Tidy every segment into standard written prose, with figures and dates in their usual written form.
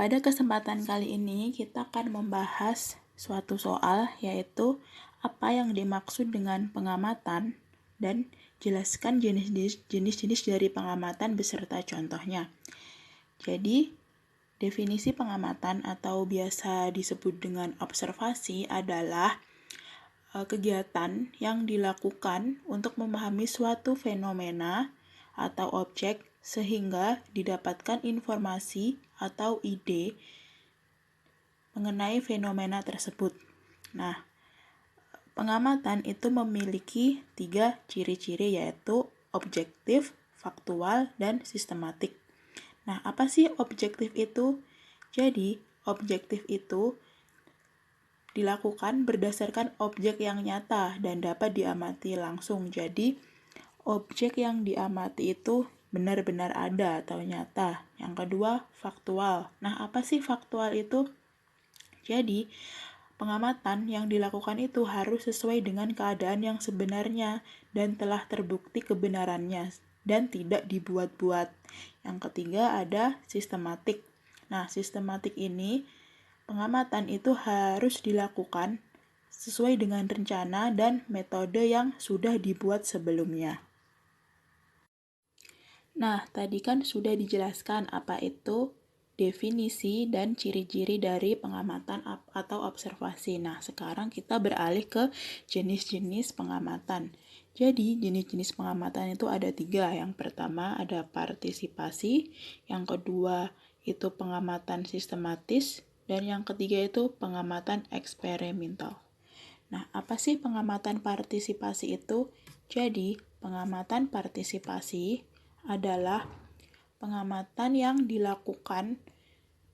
Pada kesempatan kali ini kita akan membahas suatu soal, yaitu apa yang dimaksud dengan pengamatan dan jelaskan jenis-jenis dari pengamatan beserta contohnya. Jadi, definisi pengamatan atau biasa disebut dengan observasi adalah kegiatan yang dilakukan untuk memahami suatu fenomena atau objek sehingga didapatkan informasi atau ide mengenai fenomena tersebut. Nah, pengamatan itu memiliki 3 ciri-ciri, yaitu objektif, faktual, dan sistematik. Nah, apa sih objektif itu? Jadi, objektif itu dilakukan berdasarkan objek yang nyata dan dapat diamati langsung. Jadi, objek yang diamati itu benar-benar ada atau nyata. Yang kedua, faktual. Nah, apa sih faktual itu? Jadi, pengamatan yang dilakukan itu harus sesuai dengan keadaan yang sebenarnya dan telah terbukti kebenarannya dan tidak dibuat-buat. Yang ketiga ada sistematik. Nah, sistematik ini pengamatan itu harus dilakukan sesuai dengan rencana dan metode yang sudah dibuat sebelumnya. Nah, tadi kan sudah dijelaskan apa itu definisi dan ciri-ciri dari pengamatan atau observasi. Nah, sekarang kita beralih ke jenis-jenis pengamatan. Jadi, jenis-jenis pengamatan itu ada 3. Yang pertama ada partisipasi, yang kedua itu pengamatan sistematis, dan yang ketiga itu pengamatan eksperimental. Nah, apa sih pengamatan partisipasi itu? Jadi, pengamatan partisipasi adalah pengamatan yang dilakukan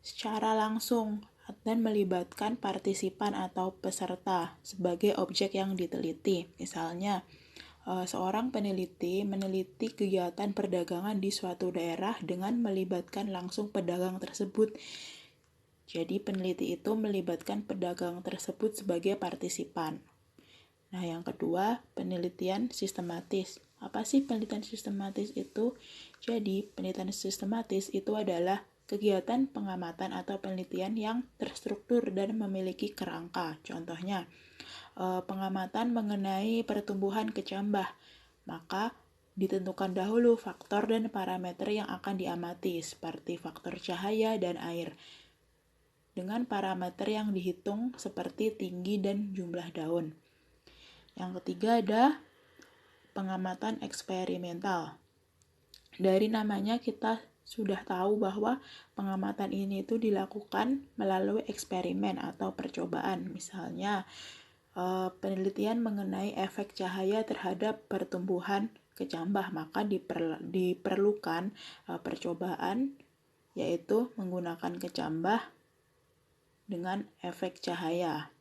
secara langsung dan melibatkan partisipan atau peserta sebagai objek yang diteliti. Misalnya, seorang peneliti meneliti kegiatan perdagangan di suatu daerah dengan melibatkan langsung pedagang tersebut. Jadi peneliti itu melibatkan pedagang tersebut sebagai partisipan. Nah, yang kedua, penelitian sistematis. Apa sih penelitian sistematis itu? Jadi, penelitian sistematis itu adalah kegiatan pengamatan atau penelitian yang terstruktur dan memiliki kerangka. Contohnya, pengamatan mengenai pertumbuhan kecambah. Maka, ditentukan dahulu faktor dan parameter yang akan diamati, seperti faktor cahaya dan air, dengan parameter yang dihitung seperti tinggi dan jumlah daun. Yang ketiga ada pengamatan eksperimental. Dari namanya kita sudah tahu bahwa pengamatan ini itu dilakukan melalui eksperimen atau percobaan. Misalnya, penelitian mengenai efek cahaya terhadap pertumbuhan kecambah, maka diperlukan percobaan, yaitu menggunakan kecambah dengan efek cahaya.